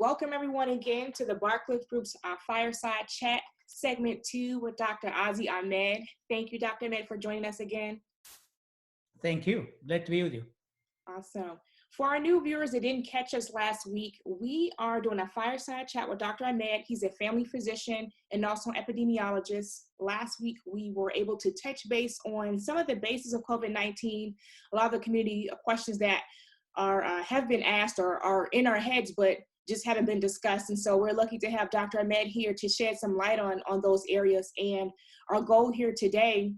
Welcome everyone again to the Barclay Group's Fireside Chat, segment 2 with Dr. Ozzie Ahmed. Thank you, Dr. Ahmed, for joining us again. Thank you. Glad to be with you. Awesome. For our new viewers that didn't catch us last week, we are doing a fireside chat with Dr. Ahmed. He's a family physician and also an epidemiologist. Last week, we were able to touch base on some of the bases of COVID-19, a lot of the community questions that have been asked or are in our heads, but just haven't been discussed. And so we're lucky to have Dr. Ahmed here to shed some light on those areas. And our goal here today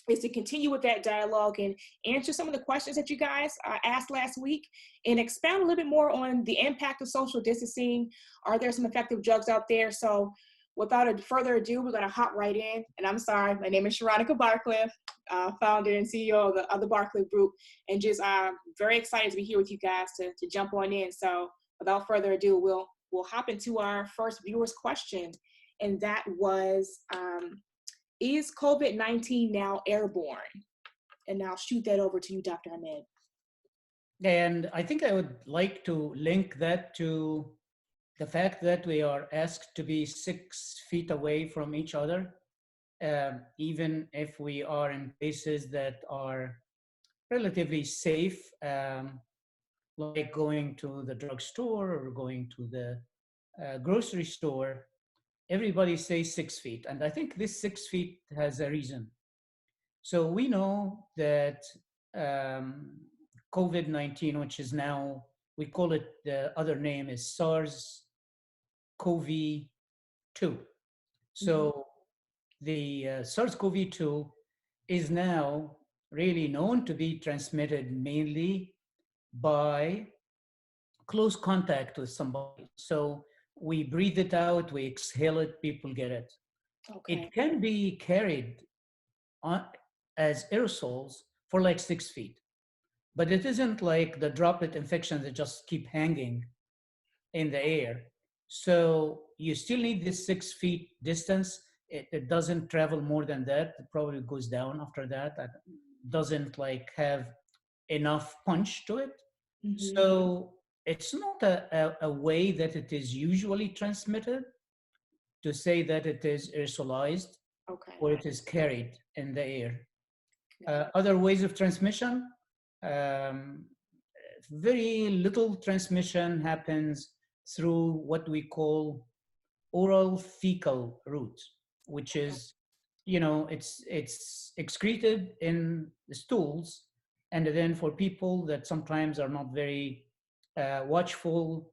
is to continue with that dialogue and answer some of the questions that you guys asked last week and expound a little bit more on the impact of social distancing. Are there some effective drugs out there? So without further ado, we're going to hop right in. And I'm sorry, my name is Sharonica Barclay, founder and CEO of the Barclay Group, and just very excited to be here with you guys to jump on in. So without further ado, we'll hop into our first viewer's question. And that was, is COVID-19 now airborne? And I'll shoot that over to you, Dr. Ahmed. And I think I would like to link that to the fact that we are asked to be 6 feet away from each other, even if we are in places that are relatively safe, like going to the drugstore or going to the grocery store. Everybody says 6 feet. And I think this 6 feet has a reason. So we know that COVID-19, which is now, we call it, the other name is SARS-CoV-2. So the SARS-CoV-2 is now really known to be transmitted mainly by close contact with somebody. So we breathe it out, we exhale it, people get it. Okay. It can be carried on as aerosols for like 6 feet, but it isn't like the droplet infections that just keep hanging in the air. So you still need this 6 feet distance. It doesn't travel more than that. It probably goes down after that. It doesn't like have enough punch to it. So it's not a way that it is usually transmitted to say that it is aerosolized or it is carried in the air. Other ways of transmission, very little transmission happens through what we call oral fecal route, which is, it's excreted in the stools. And then for people that sometimes are not very watchful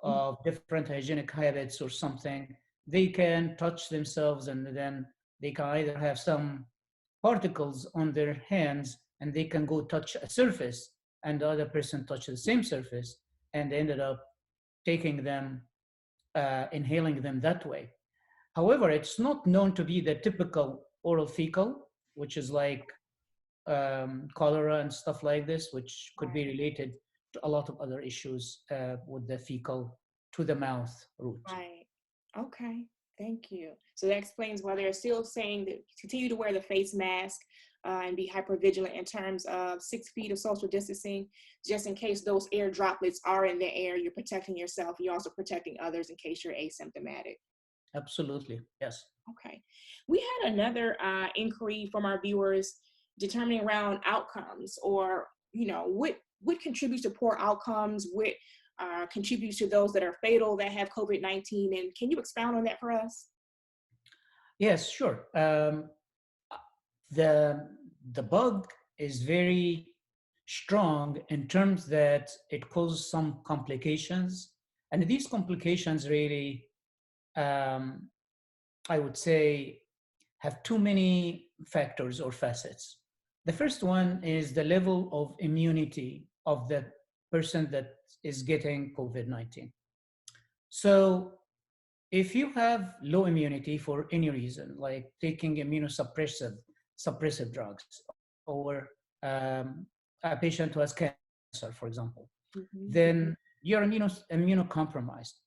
of different hygienic habits or something, they can touch themselves and then they can either have some particles on their hands and they can go touch a surface and the other person touch the same surface and they ended up taking them, inhaling them that way. However, it's not known to be the typical oral fecal, which is like cholera and stuff like this, which could be related to a lot of other issues with the fecal to the mouth route. Right. Okay. Thank you. So that explains why they're still saying that continue to wear the face mask and be hypervigilant in terms of 6 feet of social distancing, just in case those air droplets are in the air. You're protecting yourself. You're also protecting others in case you're asymptomatic. Absolutely. Yes. Okay. We had another inquiry from our viewers determining around outcomes, or what contributes to poor outcomes, what contributes to those that are fatal that have COVID-19, and can you expound on that for us? Yes, sure. The bug is very strong in terms that it causes some complications, and these complications really, I would say, have too many factors or facets. The first one is the level of immunity of the person that is getting COVID-19. So if you have low immunity for any reason, like taking immunosuppressive drugs, or a patient who has cancer, for example, then you're immunocompromised.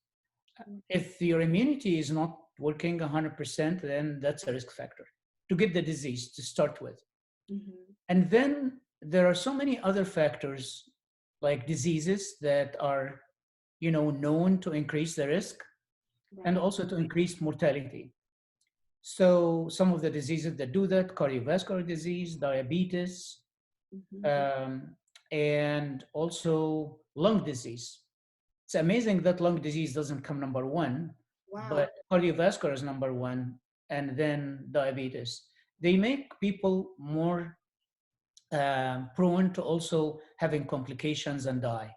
If your immunity is not working 100%, then that's a risk factor to get the disease to start with. And then there are so many other factors like diseases that are, known to increase the risk and Right. also to increase mortality. So some of the diseases that do that: cardiovascular disease, diabetes, Mm-hmm. um, and also lung disease. It's amazing that lung disease doesn't come number one, but Wow. cardiovascular is number one, and then diabetes. They make people more prone to also having complications and die.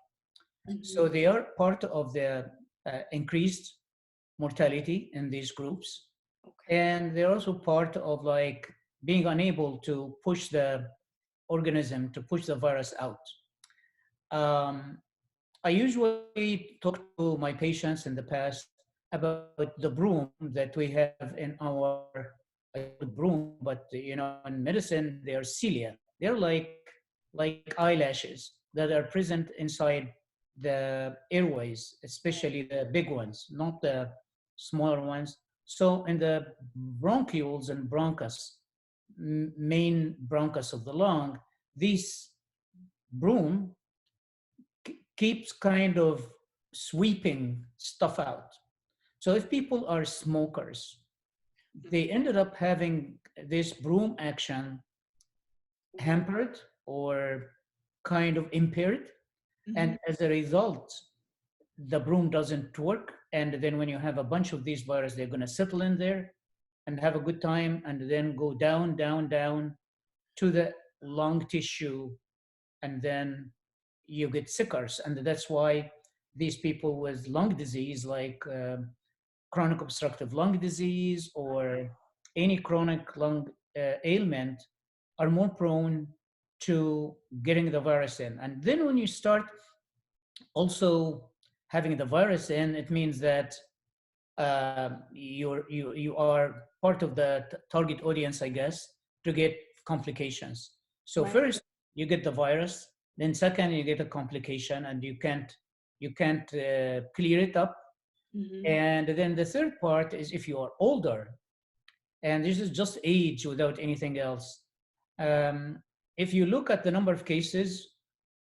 So Mm-hmm. they are part of the increased mortality in these groups, Okay. and they're also part of like being unable to push the organism to push the virus out. Um, I usually talk to my patients in the past about the broom that we have in our, I call it broom, but in medicine they are cilia. They're like eyelashes that are present inside the airways, Right. especially the big ones, not the smaller ones. So in the bronchioles and bronchus, main bronchus of the lung, these broom keeps kind of sweeping stuff out. So if people are smokers, they Mm-hmm. ended up having this broom action Wow. hampered or kind of impaired. Mm-hmm. And as a result, the broom doesn't work. And then when you have a bunch of these viruses, they're going to settle in there and have a good time and then go down, down, down to the lung tissue. And then you get sicker. And that's why these people with lung disease, like chronic obstructive lung disease or any chronic lung ailment, are more prone to getting the virus in. And then when you start also having the virus in, it means that you are part of the target audience, I guess, to get complications. So Right. first you get the virus, then second you get a complication, and you can't clear it up. Mm-hmm. And then the third part is if you are older, and this is just age without anything else. Um, if you look at the number of cases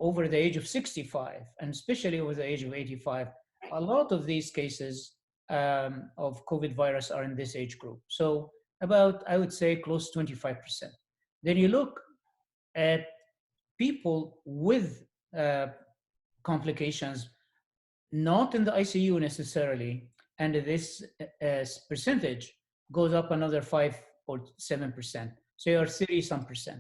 over the age of 65, and especially over the age of 85, Right. a lot of these cases of COVID virus are in this age group. So about, I would say, close to 25%. Then you look at people with uh, complications, not in the ICU necessarily, and this percentage goes up another 5 or 7%. So you're 30 some percent.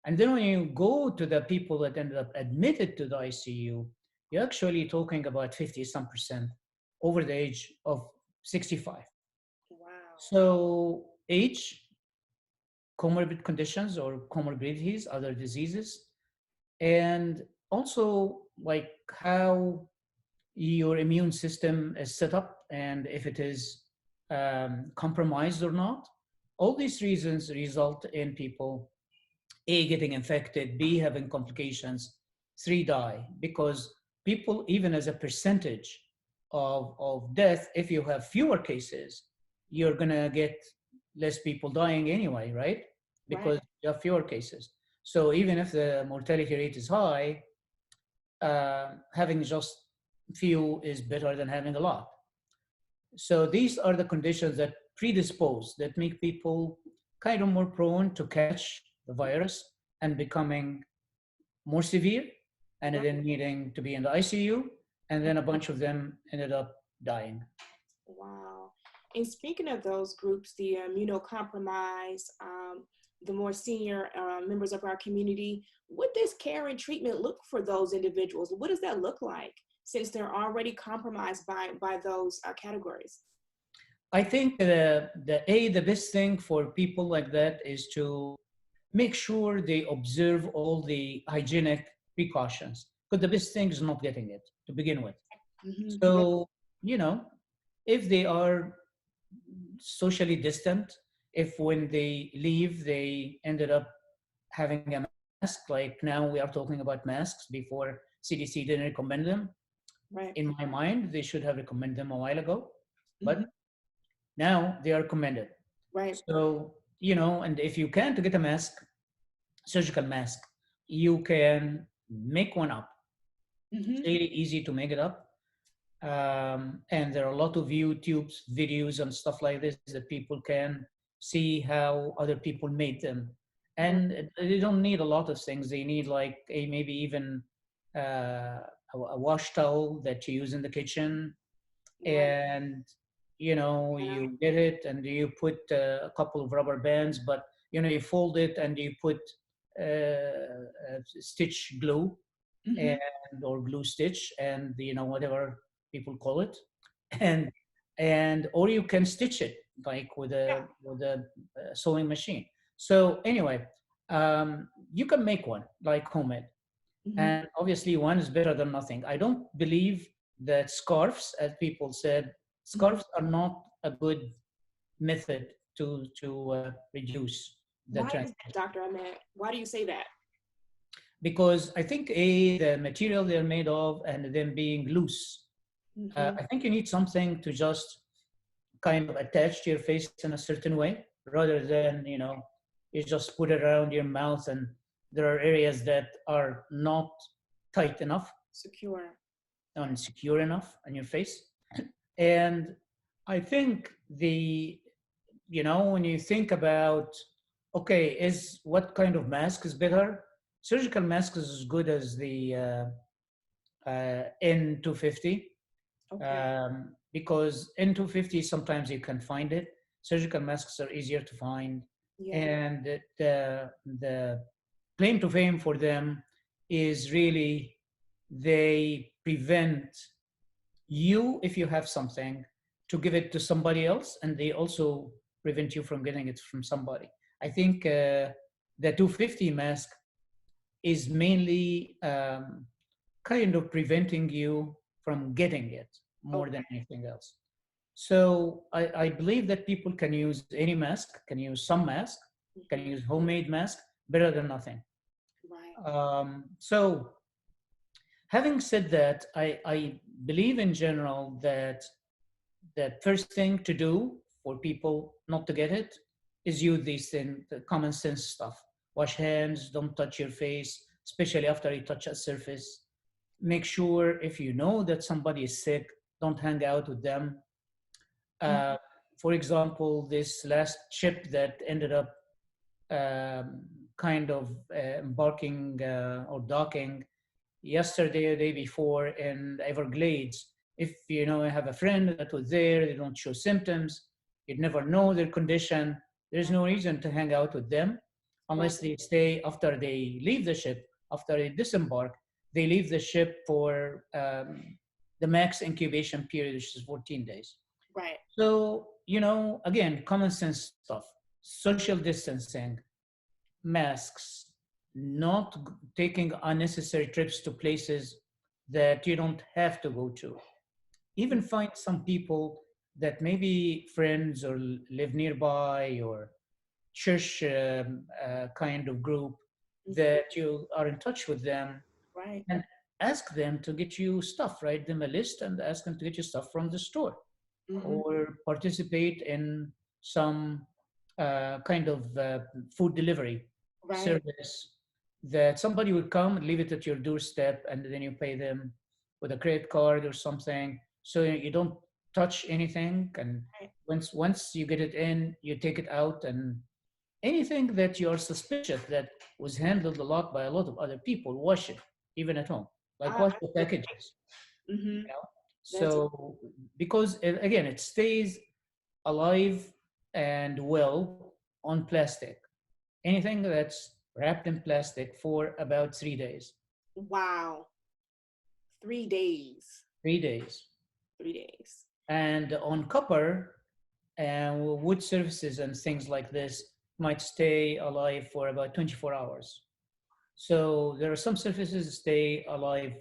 And then when you go to the people that ended up admitted to the ICU, you're actually talking about 50 some percent over the age of 65. Wow. So age, comorbid conditions or comorbidities, other diseases, and also like how your immune system is set up and if it is compromised or not. All these reasons result in people A, getting infected, B, having complications, three, die. Because people, even as a percentage of death, if you have fewer cases, you're going to get less people dying anyway, right? Right. Because you have fewer cases. So even if the mortality rate is high, having just few is better than having a lot. So these are the conditions that predispose, that make people kind of more prone to catch the virus and becoming more severe and Right. then needing to be in the ICU. And then a bunch of them ended up dying. Wow. And speaking of those groups, the immunocompromised, the more senior members of our community, what does care and treatment look for those individuals? What does that look like since they're already compromised by those categories? I think the best thing for people like that is to make sure they observe all the hygienic precautions. Because the best thing is not getting it to begin with. Mm-hmm. Right. So, you know, if they are socially distant, if when they leave, they ended up having a mask, like now we are talking about masks, before CDC didn't recommend them. Right. In my mind, they should have recommended them a while ago, Mm-hmm. but now they are recommended. Right. So, and if you can't get a mask, surgical mask, you can make one up. It's Mm-hmm. really easy to make it up. And there are a lot of YouTube videos and stuff like this that people can see how other people made them. Right. And they don't need a lot of things. They need like a maybe even a wash towel that you use in the kitchen, Right. and you get it and you put a couple of rubber bands, but you fold it and you put stitch glue Mm-hmm. and or glue stitch, and whatever people call it, and or you can stitch it like with a sewing machine. So anyway, you can make one like homemade, Mm-hmm. and obviously one is better than nothing. I don't believe that scarves, as people said, Mm-hmm. scarves are not a good method to reduce the Why is that, transmission, Dr. Ahmed? Why do you say that? because I think the material they're made of and them being loose. Mm-hmm. I think you need something to just kind of attach to your face in a certain way, rather than you just put it around your mouth, and there are areas that are not tight enough Secure. and secure enough on your face. And I think when you think about, okay, is what kind of mask is better? Surgical mask is as good as the N250, Okay. because N250 sometimes you can find it. Surgical masks are easier to find, Yeah. and the claim to fame for them is really they prevent you, if you have something, to give it to somebody else, and they also prevent you from getting it from somebody. I think the 250 mask is mainly kind of preventing you from getting it more than Okay. anything else. So I believe that people can use any mask, can use some mask, can Mm-hmm. use homemade mask, better than nothing. Right. So having said that, I believe in general that the first thing to do for people not to get it is use these things, the common sense stuff. Wash hands, don't touch your face, especially after you touch a surface. Make sure if you know that somebody is sick, don't hang out with them. Mm-hmm. Uh, for example, this last ship that ended up um, kind of embarking or docking yesterday or day before in the Everglades. If you have a friend that was there, they don't show symptoms, you'd never know their condition. There's no reason to hang out with them Right. unless they stay after they leave the ship, after they disembark. They leave the ship for the max incubation period, which is 14 days. Right. So, again, common sense stuff, social distancing, masks, not taking unnecessary trips to places that you don't have to go to. Even find some people that maybe friends or live nearby, or church kind of group Mm-hmm. that you are in touch with them, Right. and ask them to get you stuff. Write them a list and ask them to get you stuff from the store, Mm-hmm. or participate in some kind of food delivery Right. service, that somebody would come and leave it at your doorstep, and then you pay them with a credit card or something, so you don't touch anything. And Right. once you get it in, you take it out, and anything that you're suspicious that was handled a lot by a lot of other people, wash it, even at home. Like Ah, wash that's the a good point. packages, Mm-hmm. you know. That's a So because again, it stays alive and well on plastic. Anything that's wrapped in plastic for about 3 days. wow. 3 days. 3 days. 3 days. And on copper and wood surfaces and things like this might stay alive for about 24 hours. So there are some surfaces that stay alive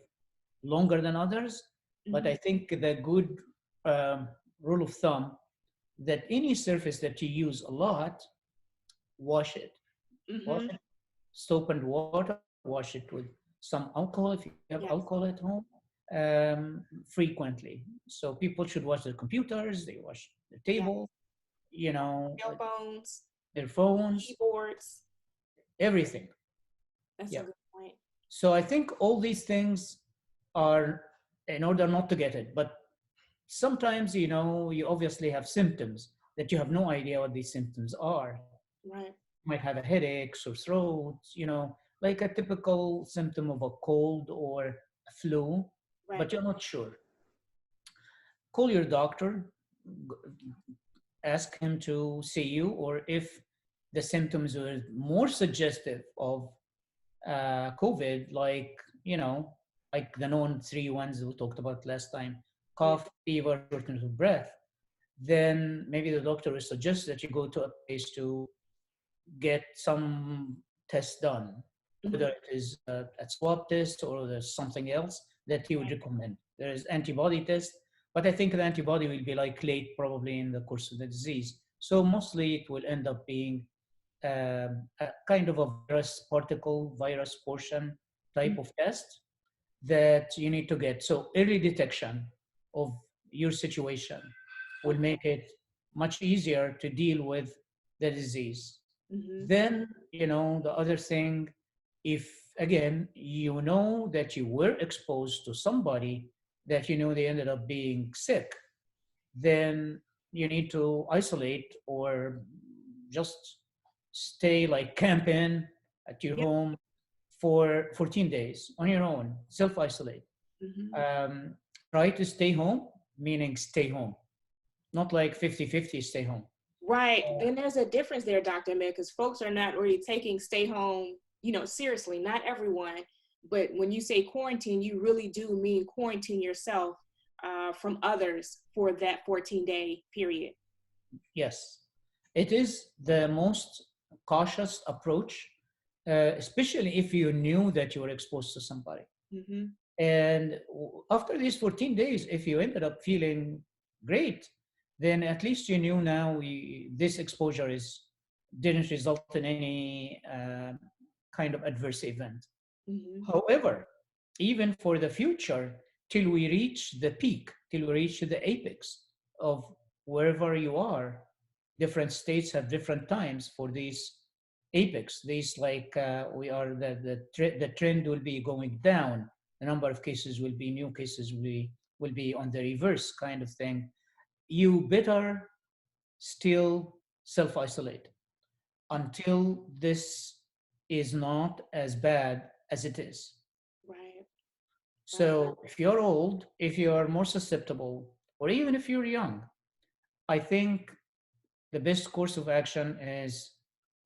longer than others, but Mm-hmm. I think the good um, rule of thumb that any surface that you use a lot, wash it. Wash Mm-hmm. it, soap and water, wash it with some alcohol if you have alcohol Yes. at home, frequently. So people should wash their computers, they wash the Yes. table, you know, Cell phones, their phones, keyboards. everything. That's a Yeah. good point. So I think all these things are in order not to get it. But sometimes, you obviously have symptoms that you have no idea what these symptoms are. Right. You might have a headache, sore throat, like a typical symptom of a cold or a flu, Right. but you're not sure. Call your doctor, ask him to see you, or if the symptoms are more suggestive of COVID, like the known three ones we talked about last time: Yeah. cough, fever, shortness of breath, then maybe the doctor will suggest that you go to a place to get some tests done, Hmm. whether it is a swab test or there's something else that he would Right. recommend. There is antibody test, but I think the antibody will be like late probably in the course of the disease. So mostly it will end up being a kind of a virus particle, virus portion type Mhm. of test that you need to get. So early detection of your situation will Okay. make it much easier to deal with the disease. Hmm. Then, the other thing, if again, that you were exposed to somebody that they ended up being sick, then you need to isolate or just stay like camping at your Yep. home for 14 days on your own, self isolate. Hmm. Um, Try to stay home, meaning stay home, not like 50-50 stay home. Right. And there's a difference there, Dr. Ahmed, because folks are not really taking stay home, seriously, not everyone. But when you say quarantine, you really do mean quarantine yourself from others for that 14-day period. Yes, it is the most cautious approach, especially if you knew that you were exposed to somebody. Hmm. And after these 14 days, if you ended up feeling great, then at least you knew now this exposure didn't result in any kind of adverse event. Hmm. However, even for the future, till we reach the peak, till we reach the apex of wherever you are, different states have different times for these apex. These like we are the trend will be going down. The number of cases will be new cases will be on the reverse kind of thing. You better still self isolate until this is not as bad as it is. Right. Right. So if you're old, if you're more susceptible, or even if you're young, I think the best course of action is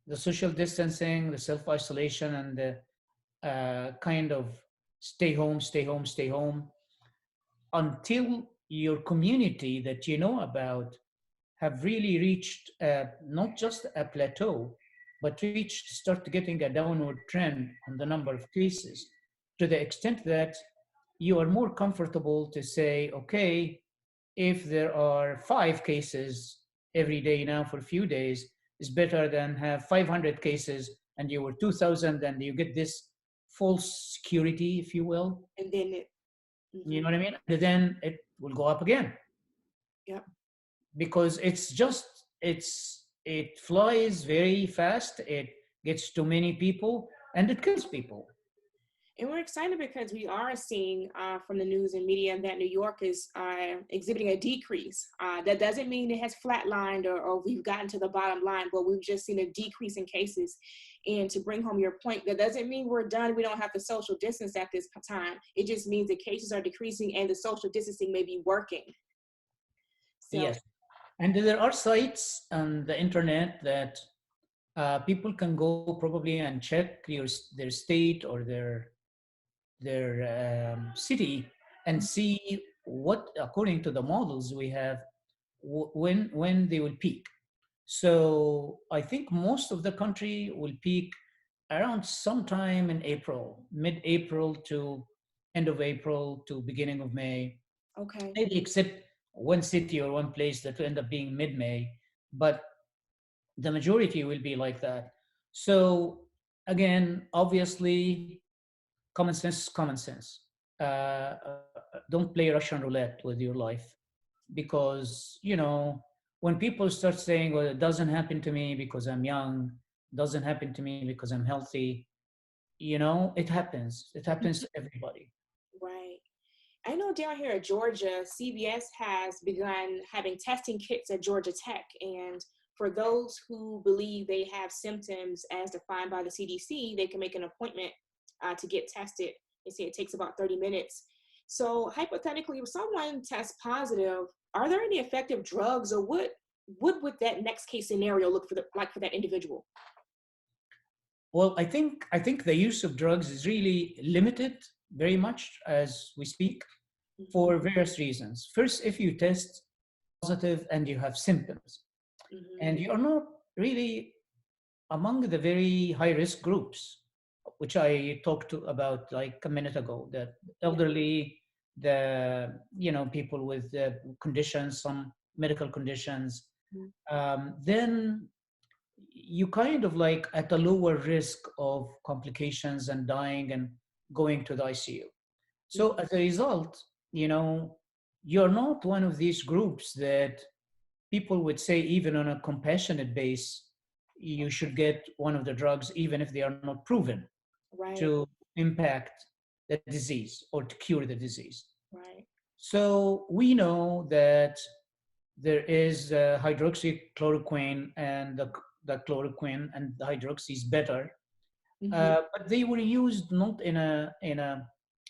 the social distancing, the self isolation, and the kind of stay home, stay home, stay home until your community that you know about have really reached not just a plateau, but start getting a downward trend on the number of cases to the extent that you are more comfortable to say, okay, if there are 5 cases every day now for a few days, it's better than have 500 cases and you were 2,000 and you get this false security, if you will. And then it, You hmm. know what I mean? And then it will go up again Yep. because it flies very fast. It gets to many people and it kills people. And we're excited because we are seeing from the news and media that New York is exhibiting a decrease. That doesn't mean it has flatlined or we've gotten to the bottom line, but we've just seen a decrease in cases. And to bring home your point, that doesn't mean we're done. We don't have to social distance at this time. It just means the cases are decreasing and the social distancing may be working. So, Yes. And there are sites on the internet that people can go probably and check their state or their city and see what, according to the models we have, when they will peak. So I think most of the country will peak around sometime in April, mid-April to end of April to beginning of May, okay. maybe except one city or one place that will end up being mid-May, but the majority will be like that. So again, obviously, common sense is common sense. Don't play Russian roulette with your life because when people start saying, "Well, it doesn't happen to me because I'm young, doesn't happen to me because I'm healthy," it happens. It happens to everybody. Right. I know down here at Georgia, CVS has begun having testing kits at Georgia Tech. And for those who believe they have symptoms as defined by the CDC, they can make an appointment to get tested. They say it takes about 30 minutes. So hypothetically, if someone tests positive, are there any effective drugs, or what would that next case scenario look like for that individual? Well, I think the use of drugs is really limited very much as we speak Mm-hmm, for various reasons. First, if you test positive and you have symptoms, mm-hmm, and you're not really among the very high risk groups, which I talked to about like a minute ago, the yeah, elderly, the people with conditions, some medical conditions, mm-hmm, then you kind of like at a lower risk of complications and dying and going to the ICU. So as a result, you're not one of these groups that people would say, even on a compassionate base, you should get one of the drugs, even if they are not proven right, to impact the disease or to cure the disease. right, So we know that there is hydroxychloroquine, and the chloroquine and the hydroxy is better, mm-hmm, but they were used not in a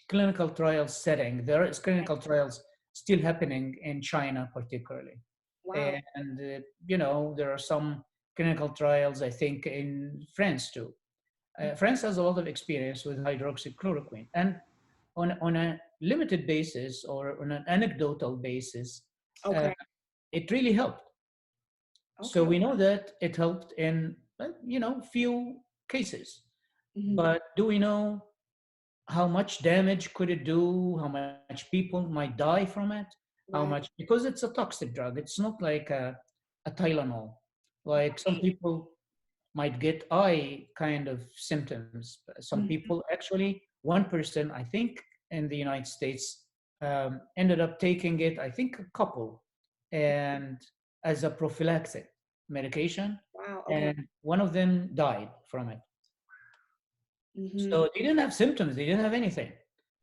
clinical trial setting. There is clinical trials still happening in China, particularly, wow, and there are some clinical trials, I think, in France too. France has a lot of experience with hydroxychloroquine, and on a limited basis or on an anecdotal basis, uh, okay, it really helped. So okay, we know that it helped in few cases, mm-hmm, but do we know how much damage could it do? How much people might die from it? How much? right, Because it's a toxic drug. It's not like a Tylenol. Like some right, people might get eye kind of symptoms. Some mm-hmm, people actually, one person, I think, in the United States, ended up taking it, I think a couple, and as a prophylactic medication, wow, okay, and one of them died from it. mm-hmm, So they didn't have symptoms, they didn't have anything.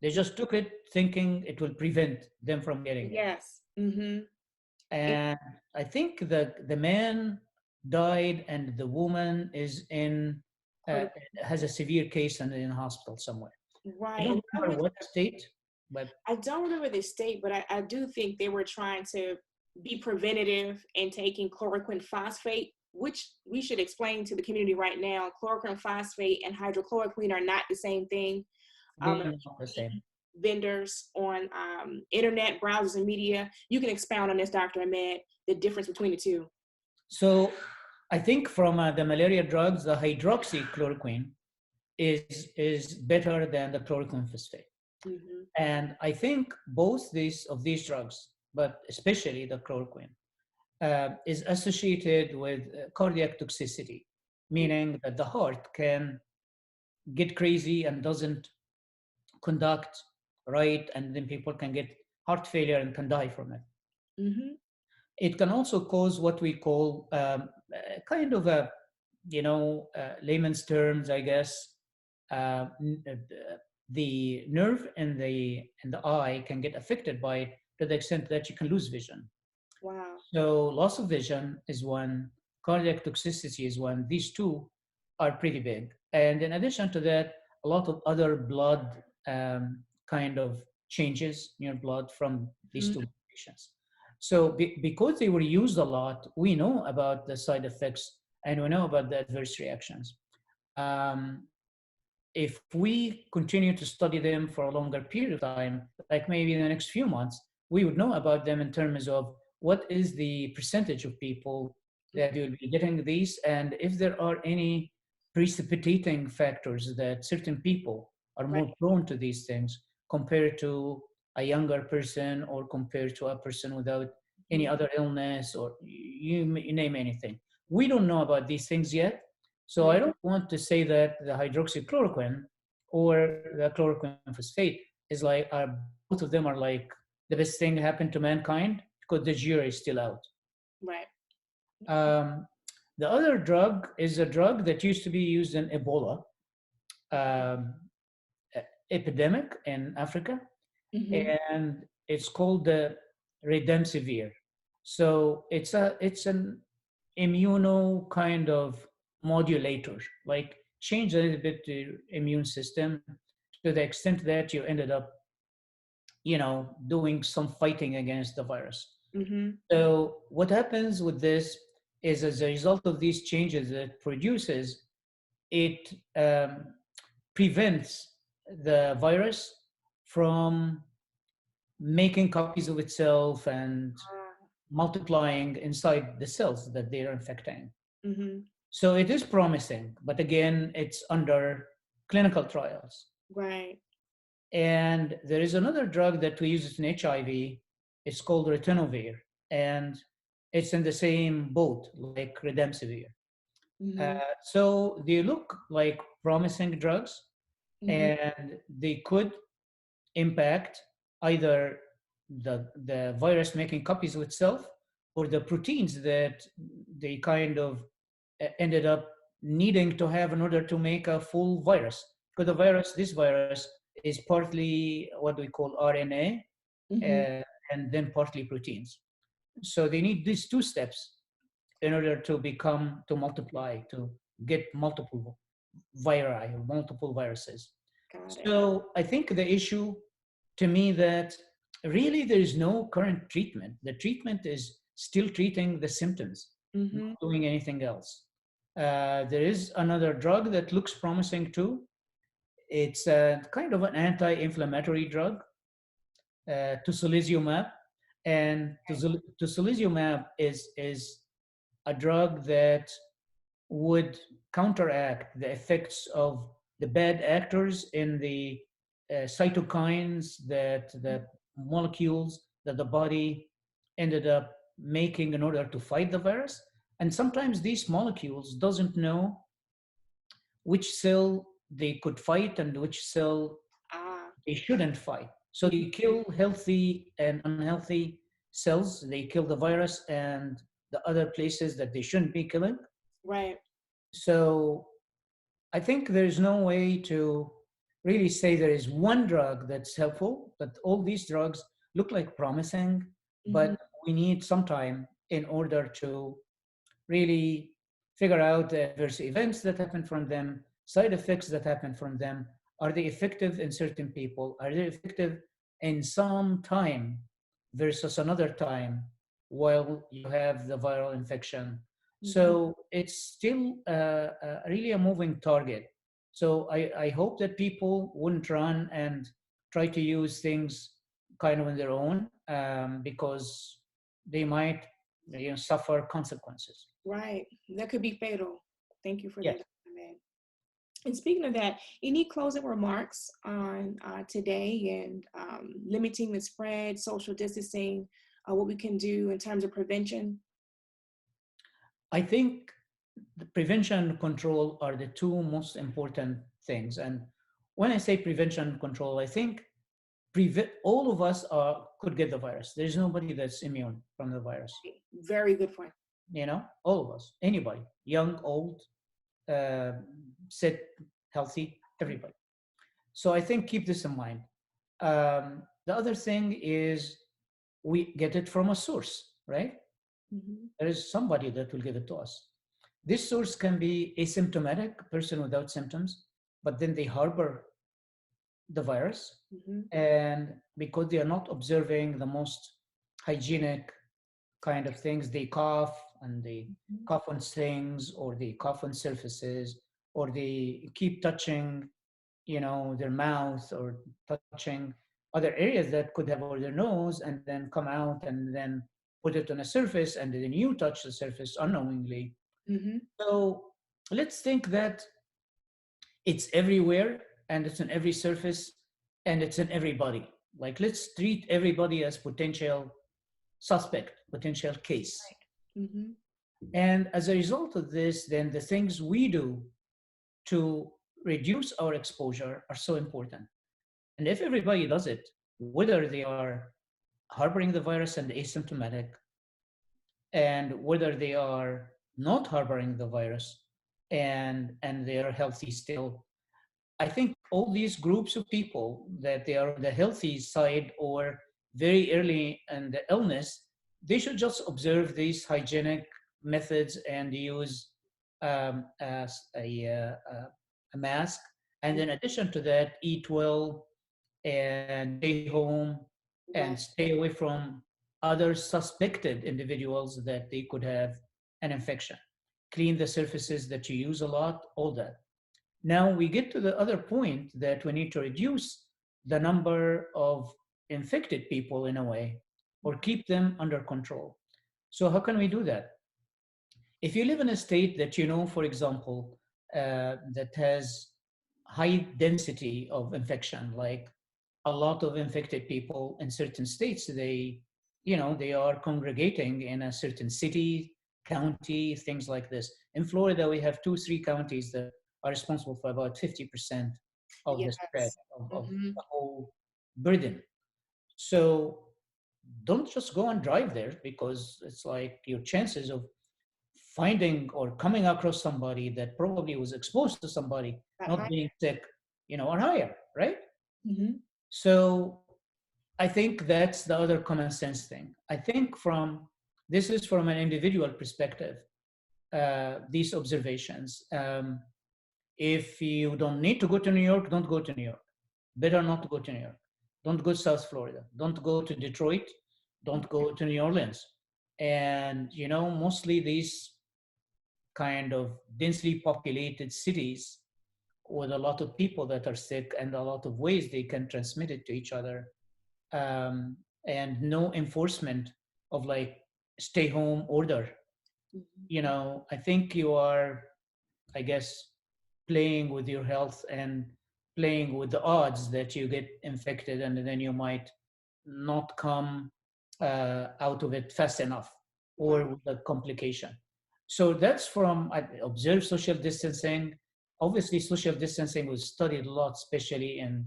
They just took it thinking it will prevent them from getting it. yes, mm-hmm, And I think that the man died and the woman is in, uh, critical, has a severe case and in a hospital somewhere. I right. And don't that remember was, what state, but I don't remember the state, but I do think they were trying to be preventative and taking chloroquine phosphate, which we should explain to the community right now. Chloroquine phosphate and hydrochloroquine are not the same thing. they're If not the same. vendors on internet, browsers, and media, you can expound on this, Dr. Ahmed, the difference between the two. So I think from the malaria drugs, the hydroxychloroquine is better than the chloroquine phosphate. Mm-hmm. And I think both these drugs, but especially the chloroquine, is associated with cardiac toxicity, meaning that the heart can get crazy and doesn't conduct right, and then people can get heart failure and can die from it. Mm-hmm. It can also cause what we call kind of a, layman's terms, I guess. Uh, n- uh, the nerve in the eye can get affected by it to the extent that you can lose vision. Wow. So loss of vision is one, cardiac toxicity is one. These two are pretty big. And in addition to that, a lot of other blood kind of changes in your blood from these Mm-hmm. two medications. So because they were used a lot, we know about the side effects and we know about the adverse reactions. Um, if we continue to study them for a longer period of time, like maybe in the next few months, we would know about them in terms of what is the percentage of people that will be getting these, and if there are any precipitating factors that certain people are Right. more prone to these things compared to a younger person or compared to a person without any Mm-hmm. other illness, or you name anything. We don't know about these things yet, so I Right. don't want to say that the hydroxychloroquine or the chloroquine phosphate is like, both of them are like the best thing happened to mankind, because the jury is still out. Right. Um, the other drug is a drug that used to be used in Ebola um, epidemic in Africa. Mm-hmm. and it's called the Redemsivir. So it's an immuno kind of modulator, like change a little bit the immune system to the extent that you ended up, doing some fighting against the virus. Mm-hmm. So what happens with this is, as a result of these changes that it produces, it prevents the virus from making copies of itself and multiplying inside the cells that they are infecting. Mm-hmm. So it is promising, but again, it's under clinical trials. Right. And there is another drug that we use in HIV. It's called ritonavir, and it's in the same boat like Redemsivir. Mm-hmm. So they look like promising drugs, Mm-hmm. and they could impact either the virus making copies of itself or the proteins that they kind of ended up needing to have in order to make a full virus. Because this virus is partly what we call RNA, Mm-hmm. uh, and then partly proteins. So they need these two steps in order to multiply, to get multiple viri, multiple viruses. Got it. So I think the issue to me that really there is no current treatment. The treatment is still treating the symptoms, Mm-hmm. not doing anything else. There is another drug that looks promising too. It's a kind of an anti-inflammatory drug, tocilizumab, and tocilizumab is a drug that would counteract the effects of the bad actors in the cytokines, that the molecules that the body ended up making in order to fight the virus. And sometimes these molecules doesn't know which cell they could fight and which cell Ah. they shouldn't fight. So Mm-hmm. they kill healthy and unhealthy cells. They kill the virus and the other places that they shouldn't be killing. Right. So I think there's no way to really say there is one drug that's helpful, but all these drugs look like promising, Mm-hmm. but we need some time in order to really figure out the adverse events that happen from them, side effects that happen from them. Are they effective in certain people? Are they effective in some time versus another time while you have the viral infection? Mm-hmm. So it's still really a moving target. So I hope that people wouldn't run and try to use things kind of on their own, because they might suffer consequences. Right. That could be fatal. Thank you for that, Yes. Dr. Ahmed. And speaking of that, any closing remarks on today and limiting the spread, social distancing, what we can do in terms of prevention? I think the prevention and control are the two most important things. And when I say prevention and control, I think all of us could get the virus. There's nobody that's immune from the virus. Very good point. All of us, anybody, young, old, uh, sick, healthy, everybody. So I think keep this in mind. The other thing is we get it from a source, right? Mm-hmm. There is somebody that will give it to us. This source can be asymptomatic, a person without symptoms, but then they harbor the virus. Mm-hmm. And because they are not observing the most hygienic kind of things, they cough and they cough on things, or they cough on surfaces, or they keep touching, their mouth, or touching other areas that could have over their nose and then come out and then put it on a surface, and then you touch the surface unknowingly. Mm-hmm. So let's think that it's everywhere, and it's on every surface, and it's in everybody. Like, let's treat everybody as potential suspect, potential case. Mm-hmm. And as a result of this, then the things we do to reduce our exposure are so important. And if everybody does it, whether they are harboring the virus and asymptomatic, and whether they are not harboring the virus and they are healthy still, I think all these groups of people that they are on the healthy side or very early in the illness, they should just observe these hygienic methods and use as a mask. And in addition to that, eat well and stay home and Right. stay away from other suspected individuals that they could have an infection. Clean the surfaces that you use a lot, all that. Now we get to the other point that we need to reduce the number of infected people in a way or keep them under control. So, how can we do that? If you live in a state that you know, for example, that has high density of infection, like a lot of infected people in certain states, they are congregating in a certain city, county, things like this. In Florida, we have 2 3 counties that are responsible for about 50% of the spread Yes. of Hmm. the whole burden. So don't just go and drive there, because it's like your chances of finding or coming across somebody that probably was exposed to somebody That not high. being sick, are higher, right? Hmm. So I think that's the other common sense thing. I think this is from an individual perspective, these observations. If you don't need to go to New York, don't go to New York. Better not to go to New York. Don't go to South Florida. Don't go to Detroit. Don't go to New Orleans. And, mostly these kind of densely populated cities with a lot of people that are sick and a lot of ways they can transmit it to each other, um, and no enforcement of like stay home order. I think you are, I guess, playing with your health and playing with the odds that you get infected and then you might not come out of it fast enough or Wow. with a complication. So that's from I observed social distancing. Obviously, social distancing was studied a lot, especially in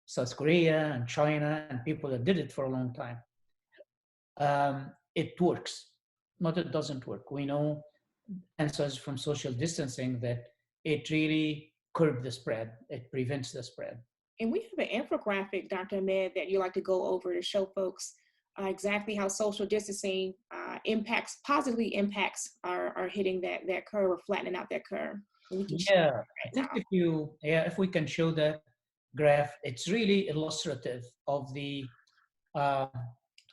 South Korea and China and people that did it for a long time. It works, not it doesn't work. We know answers from social distancing that it really curbs the spread, it prevents the spread. And we have an infographic, Dr. Ahmed, that you like to go over to show folks exactly how social distancing positively impacts are hitting that curve or flattening out that curve. And we can share Yeah, it I right think now. if we can show that graph, it's really illustrative uh,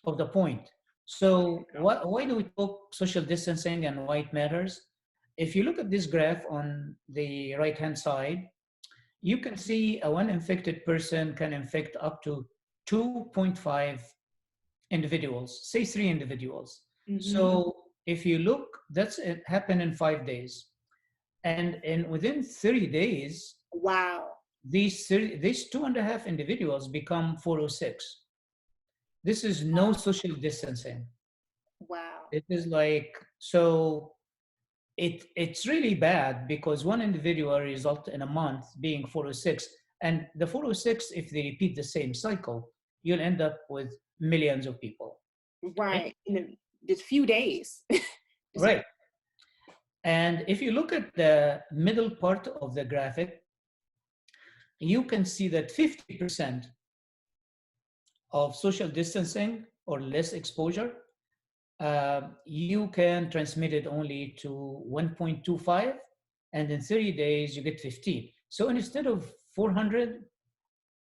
of the point. So why do we talk social distancing and why it matters? If you look at this graph on the right-hand side, you can see a one infected person can infect up to 2.5 individuals, say 3 individuals. Mm-hmm. So if you look, that's it happened in 5 days. And within 30 days, Wow. these 2.5 individuals become 406. This is no social distancing. Wow. It is like, so it's really bad because one individual result in a month being 406. And the 406, if they repeat the same cycle, you'll end up with millions of people. Right? Right. In just few days. Just Right. And if you look at the middle part of the graphic, you can see that 50% of social distancing or less exposure, you can transmit it only to 1.25, and in 30 days you get 15. So instead of 400,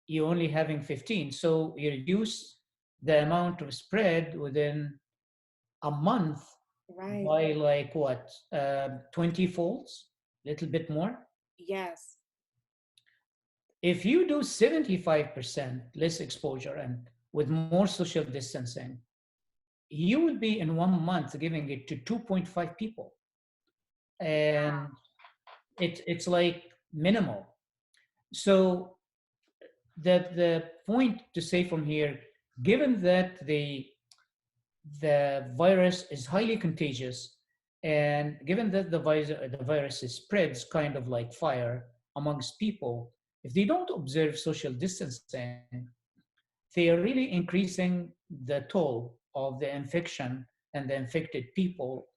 you're only having 15. So you reduce the amount of spread within a month right. by like what, 20 folds, a little bit more. Yes. If you do 75% less exposure and with more social distancing, you will be in 1 month giving it to 2.5 people. And it's like minimal. So the point to say from here, given that the virus is highly contagious, and given that the virus spreads kind of like fire amongst people, if they don't observe social distancing, they are really increasing the toll of the infection and the infected people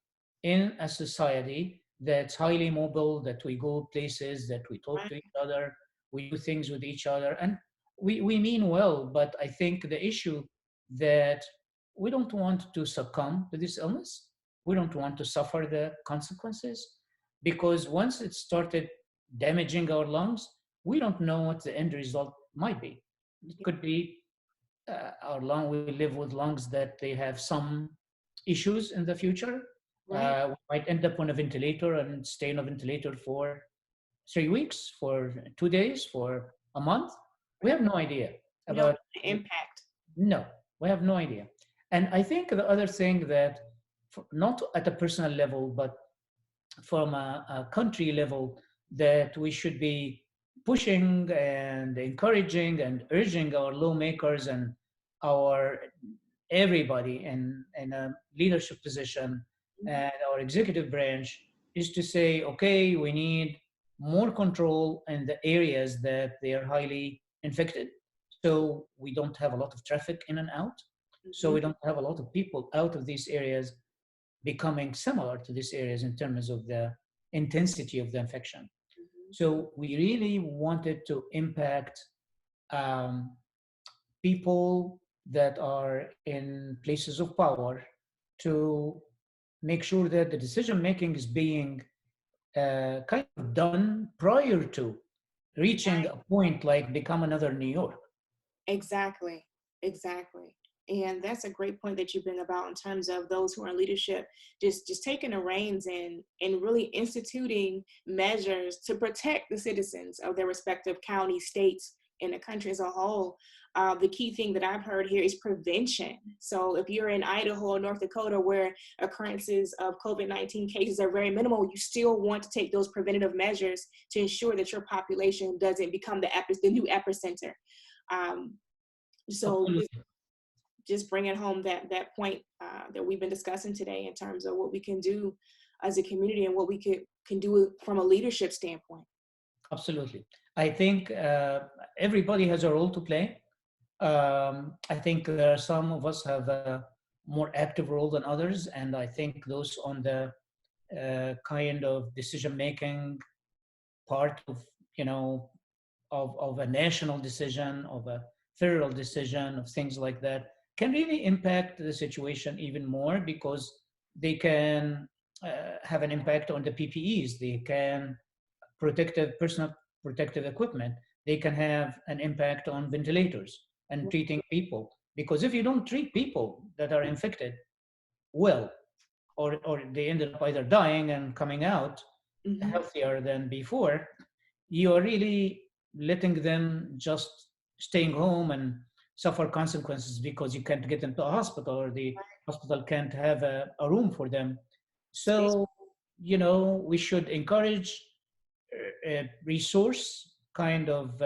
in a society that's highly mobile, that we go places, that we talk Right. to each other, we do things with each other, and we mean well. But I think the issue that we don't want to succumb to this illness. We don't want to suffer the consequences, because once it started damaging our lungs, we don't know what the end result might be. It could be our lung. We live with lungs that they have some issues in the future. Right. We might end up on a ventilator and stay on a ventilator for 3 weeks, for 2 days, for a month. We Right. have no idea We don't know about. the impact. No, we have no idea. And I think the other thing that, not at a personal level, but from a country level, that we should be pushing and encouraging and urging our lawmakers and our everybody in a leadership position Mhm. and our executive branch, is to say, okay, we need more control in the areas that they are highly infected. So we don't have a lot of traffic in and out. So Mhm. we don't have a lot of people out of these areas becoming similar to these areas in terms of the intensity of the infection. Mhm. So we really wanted to impact um, people that are in places of power, to make sure that the decision making is being kind of done prior to reaching a point like become another New York. Exactly. Exactly. And that's a great point that you bring about in terms of those who are in leadership, just taking the reins and really instituting measures to protect the citizens of their respective counties, states, and the country as a whole. The key thing that I've heard here is prevention. So if you're in Idaho or North Dakota, where occurrences of COVID-19 cases are very minimal, you still want to take those preventative measures to ensure that your population doesn't become the new epicenter. Um, so Absolutely. just bringing home that point that we've been discussing today in terms of what we can do as a community and what we can do from a leadership standpoint. Absolutely. I think everybody has a role to play. I think there are some of us have a more active role than others, and I think those on the kind of decision making part of, you know, of a national decision, of a federal decision, of things like that, can really impact the situation even more, because they can have an impact on the PPEs. They can personal protective equipment. They can have an impact on ventilators and treating people. Because if you don't treat people that are infected well, or they ended up either dying and coming out Mm-hmm. healthier than before, you are really letting them just staying home and suffer consequences because you can't get them to a hospital, or the hospital can't have a room for them. Space. So, we should encourage resource kind of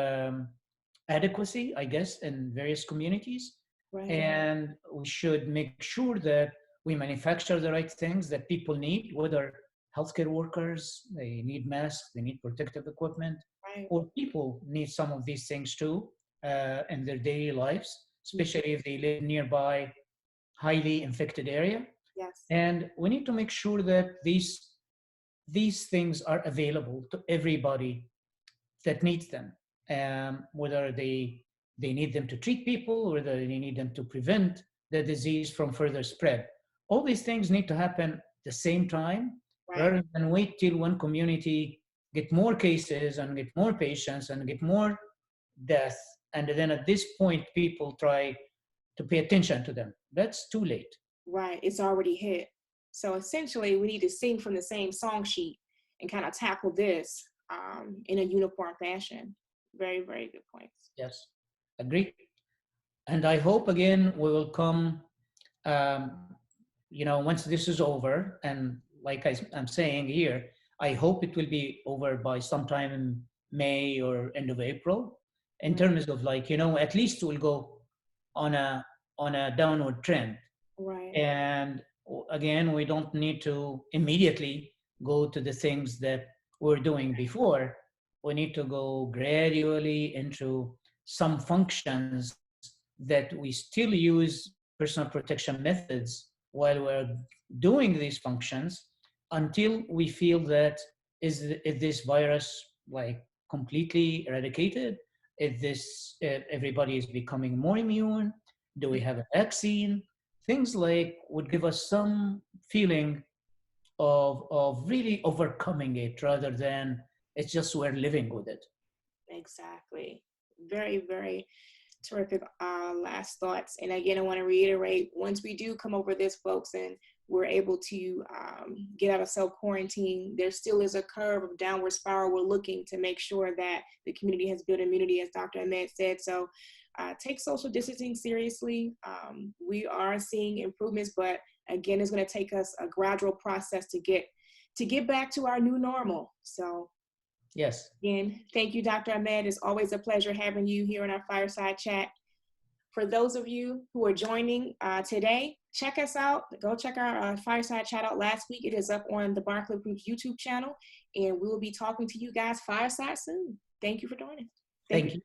adequacy, I guess, in various communities. Right. And we should make sure that we manufacture the right things that people need, whether healthcare workers, they need masks, they need protective equipment, Right. or people need some of these things too in their daily lives, Mhm. especially if they live nearby highly infected area. Yes. And we need to make sure that these things are available to everybody that needs them, whether they need them to treat people, whether they need them to prevent the disease from further spread. All these things need to happen at the same time, Right. rather than wait till one community get more cases and get more patients and get more death, and then at this point people try to pay attention to them. That's too late. Right. It's already hit. So essentially, we need to sing from the same song sheet and kind of tackle this in a uniform fashion. Very, very good points. Yes, agree. And I hope again we will come, um, once this is over, and like I'm saying here, I hope it will be over by sometime in May or end of April, in Right. terms of, like, at least we'll go on a downward trend. Right. And again, we don't need to immediately go to the things that we're doing before. We need to go gradually into some functions that we still use personal protection methods while we're doing these functions, until we feel that is this virus like completely eradicated? Is this everybody is becoming more immune? Do we have a vaccine? Things like would give us some feeling of really overcoming it rather than it's just we're living with it. Exactly. Very, very terrific last thoughts. And again, I want to reiterate, once we do come over this, folks, and we're able to get out of self-quarantine, there still is a curve of downward spiral. We're looking to make sure that the community has built immunity, as Dr. Ahmed said. So take social distancing seriously. We are seeing improvements, but again, it's going to take us a gradual process to get back to our new normal. So Yes. again, thank you, Dr. Ahmed. It's always a pleasure having you here in our Fireside Chat. For those of you who are joining today, check us out. Go check our Fireside Chat out last week. It is up on the Barclay Group's YouTube channel, and we will be talking to you guys fireside soon. Thank you for joining us. Thank you.